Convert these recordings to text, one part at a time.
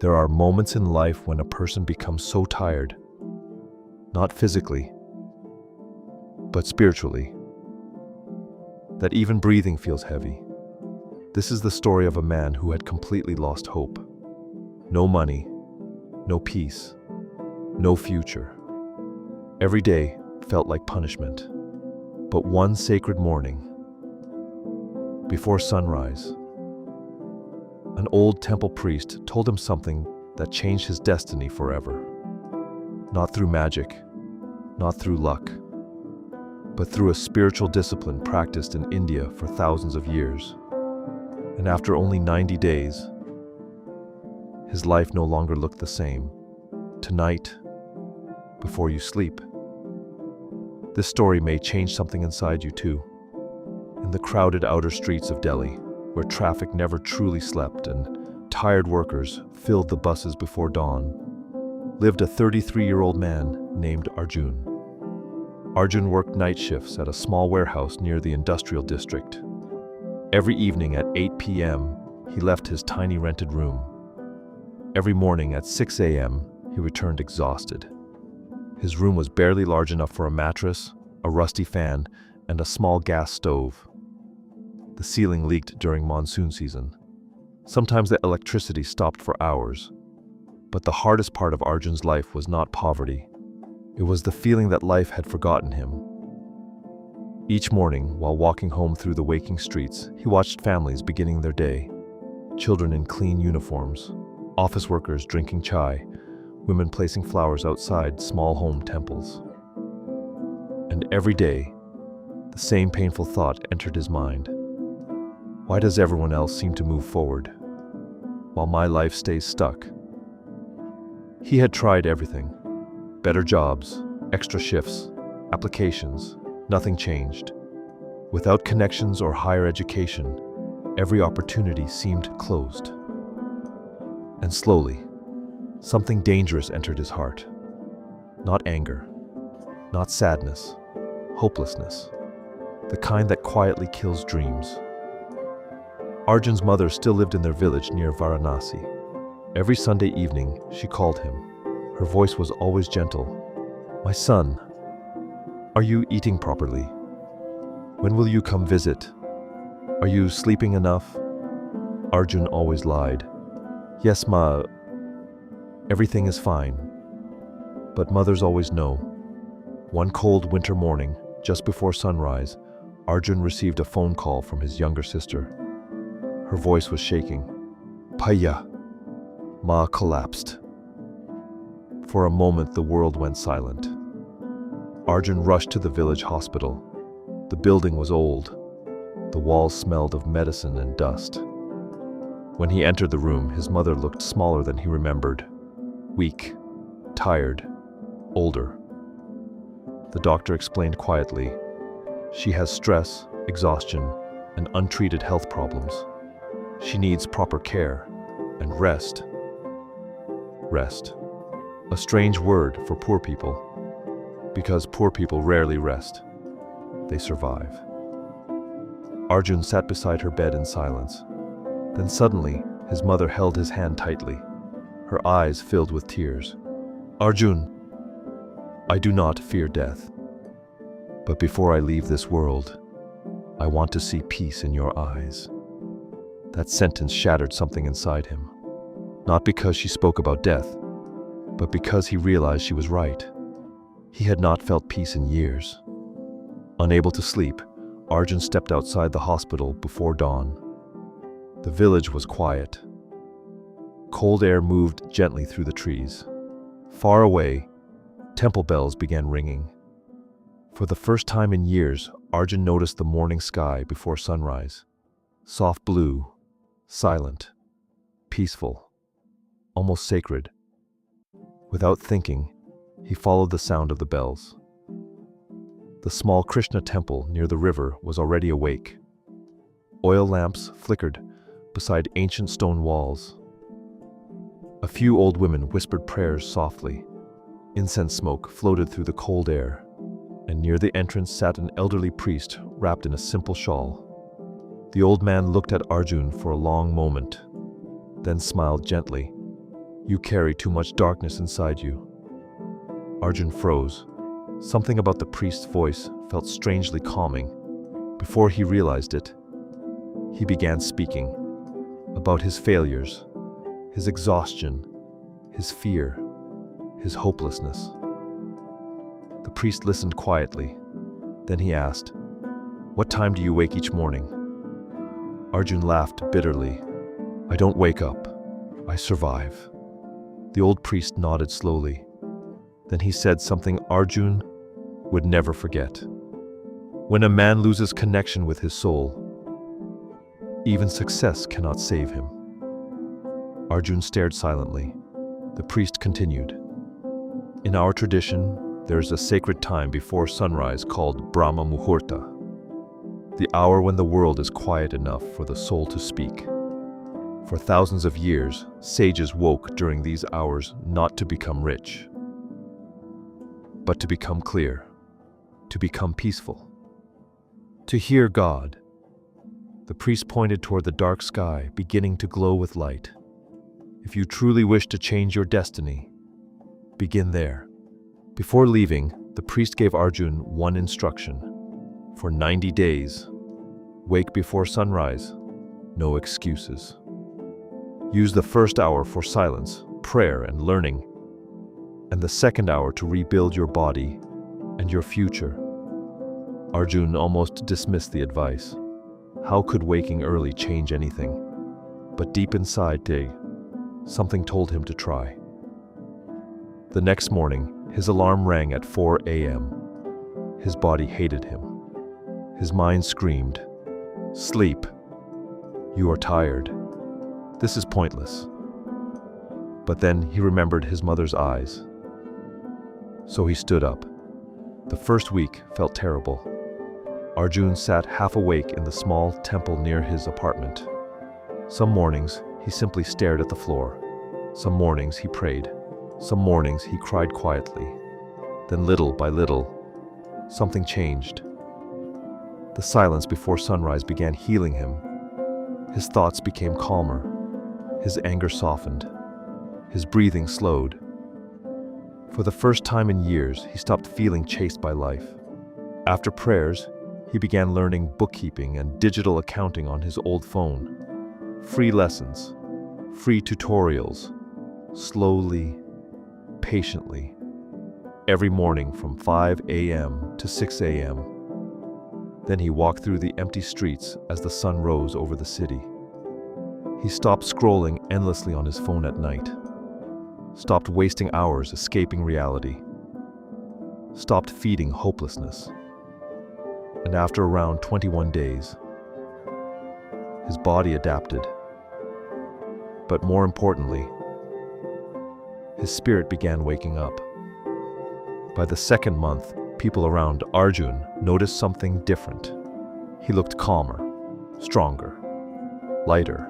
There are moments in life when a person becomes so tired, not physically, but spiritually, that even breathing feels heavy. This is the story of a man who had completely lost hope. No money, no peace, no future. Every day felt like punishment. But one sacred morning, before sunrise, an old temple priest told him something that changed his destiny forever. Not through magic, not through luck, but through a spiritual discipline practiced in India for thousands of years. And after only 90 days, his life no longer looked the same. Tonight, before you sleep, this story may change something inside you too. In the crowded outer streets of Delhi, where traffic never truly slept and tired workers filled the buses before dawn, lived a 33-year-old man named Arjun. Arjun worked night shifts at a small warehouse near the industrial district. Every evening at 8 p.m., he left his tiny rented room. Every morning at 6 a.m., he returned exhausted. His room was barely large enough for a mattress, a rusty fan, and a small gas stove. The ceiling leaked during monsoon season. Sometimes the electricity stopped for hours. But the hardest part of Arjun's life was not poverty. It was the feeling that life had forgotten him. Each morning, while walking home through the waking streets, he watched families beginning their day. Children in clean uniforms, office workers drinking chai, women placing flowers outside small home temples. And every day, the same painful thought entered his mind. Why does everyone else seem to move forward, while my life stays stuck? He had tried everything. Better jobs, extra shifts, applications, nothing changed. Without connections or higher education, every opportunity seemed closed. And slowly, something dangerous entered his heart. Not anger, not sadness, hopelessness, the kind that quietly kills dreams. Arjun's mother still lived in their village near Varanasi. Every Sunday evening, she called him. Her voice was always gentle. "My son, are you eating properly? When will you come visit? Are you sleeping enough?" Arjun always lied. "Yes, Ma, everything is fine." But mothers always know. One cold winter morning, just before sunrise, Arjun received a phone call from his younger sister. Her voice was shaking. "Paya." Ma collapsed. For a moment, the world went silent. Arjun rushed to the village hospital. The building was old. The walls smelled of medicine and dust. When he entered the room, his mother looked smaller than he remembered. Weak, tired, older. The doctor explained quietly, "She has stress, exhaustion, and untreated health problems. She needs proper care and rest." Rest. A strange word for poor people, because poor people rarely rest. They survive. Arjun sat beside her bed in silence. Then suddenly, his mother held his hand tightly. Her eyes filled with tears. "Arjun, I do not fear death. But before I leave this world, I want to see peace in your eyes." That sentence shattered something inside him. Not because she spoke about death, but because he realized she was right. He had not felt peace in years. Unable to sleep, Arjun stepped outside the hospital before dawn. The village was quiet. Cold air moved gently through the trees. Far away, temple bells began ringing. For the first time in years, Arjun noticed the morning sky before sunrise. Soft blue, silent, peaceful, almost sacred. Without thinking, he followed the sound of the bells. The small Krishna temple near the river was already awake. Oil lamps flickered beside ancient stone walls. A few old women whispered prayers softly. Incense smoke floated through the cold air, and near the entrance sat an elderly priest wrapped in a simple shawl. The old man looked at Arjun for a long moment, then smiled gently. You carry too much darkness inside you. Arjun froze. Something about the priest's voice felt strangely calming. Before he realized it, he began speaking about his failures, his exhaustion, his fear, his hopelessness. The priest listened quietly. Then he asked, "What time do you wake each morning?" Arjun laughed bitterly. "I don't wake up. I survive." The old priest nodded slowly. Then he said something Arjun would never forget. When a man loses connection with his soul, even success cannot save him. Arjun stared silently. The priest continued. In our tradition, there is a sacred time before sunrise called Brahma Muhurta, the hour when the world is quiet enough for the soul to speak. For thousands of years, sages woke during these hours not to become rich, but to become clear, to become peaceful, to hear God. The priest pointed toward the dark sky, beginning to glow with light. If you truly wish to change your destiny, begin there. Before leaving, the priest gave Arjun one instruction. For 90 days, wake before sunrise, no excuses. Use the first hour for silence, prayer, and learning, and the second hour to rebuild your body and your future. Arjun almost dismissed the advice. How could waking early change anything? But deep inside, something told him to try. The next morning, his alarm rang at 4 a.m. His body hated him. His mind screamed, "Sleep. You are tired. This is pointless." But then he remembered his mother's eyes. So he stood up. The first week felt terrible. Arjun sat half awake in the small temple near his apartment. Some mornings, he simply stared at the floor. Some mornings, he prayed. Some mornings, he cried quietly. Then little by little, something changed. The silence before sunrise began healing him. His thoughts became calmer. His anger softened. His breathing slowed. For the first time in years, he stopped feeling chased by life. After prayers, he began learning bookkeeping and digital accounting on his old phone. Free lessons, free tutorials, slowly, patiently, every morning from 5 a.m. to 6 a.m. Then he walked through the empty streets as the sun rose over the city. He stopped scrolling endlessly on his phone at night, stopped wasting hours escaping reality, stopped feeding hopelessness. And after around 21 days, his body adapted. But more importantly, his spirit began waking up. By the second month, people around Arjun noticed something different. He looked calmer, stronger, lighter.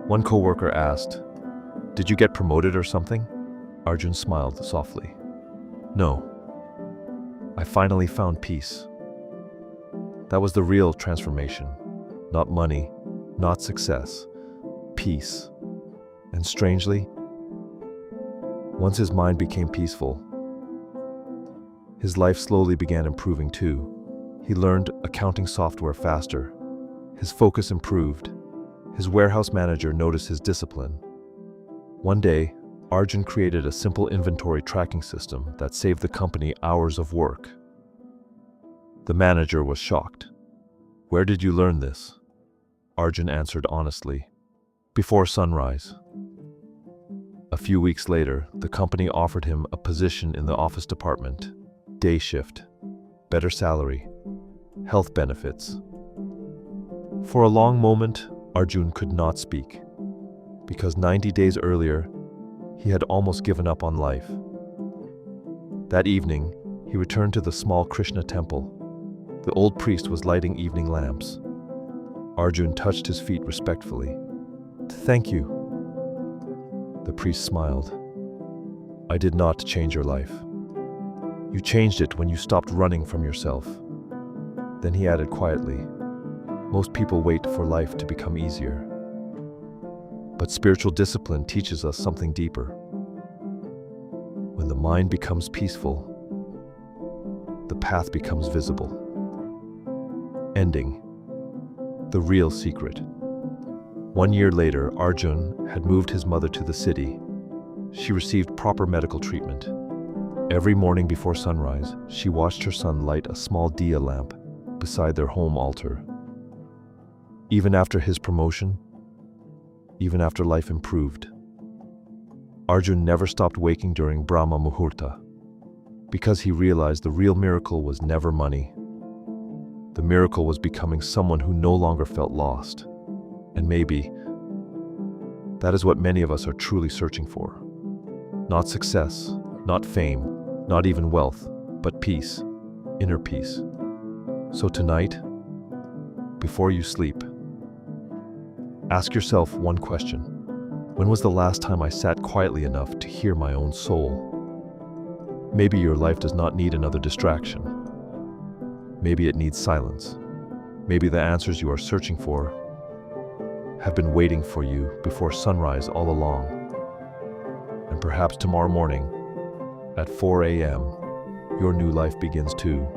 One coworker asked, "Did you get promoted or something?" Arjun smiled softly. "No. I finally found peace." That was the real transformation. Not money, not success, peace. And strangely, once his mind became peaceful, his life slowly began improving too. He learned accounting software faster. His focus improved. His warehouse manager noticed his discipline. One day, Arjun created a simple inventory tracking system that saved the company hours of work. The manager was shocked. "Where did you learn this?" Arjun answered honestly, "Before sunrise." A few weeks later, the company offered him a position in the office department, day shift, better salary, health benefits. For a long moment, Arjun could not speak, because 90 days earlier, he had almost given up on life. That evening, he returned to the small Krishna temple. The old priest was lighting evening lamps. Arjun touched his feet respectfully. "Thank you." The priest smiled. "I did not change your life. You changed it when you stopped running from yourself." Then he added quietly, "Most people wait for life to become easier. But spiritual discipline teaches us something deeper. When the mind becomes peaceful, the path becomes visible. Ending. The real secret. 1 year later, Arjun had moved his mother to the city. She received proper medical treatment. Every morning before sunrise, she watched her son light a small diya lamp beside their home altar. Even after his promotion, even after life improved, Arjun never stopped waking during Brahma Muhurta, because he realized the real miracle was never money. The miracle was becoming someone who no longer felt lost. And maybe that is what many of us are truly searching for. Not success, not fame, not even wealth, but peace, inner peace. So tonight, before you sleep, ask yourself one question. When was the last time I sat quietly enough to hear my own soul? Maybe your life does not need another distraction. Maybe it needs silence. Maybe the answers you are searching for have been waiting for you before sunrise all along. And perhaps tomorrow morning, at 4 a.m., your new life begins too.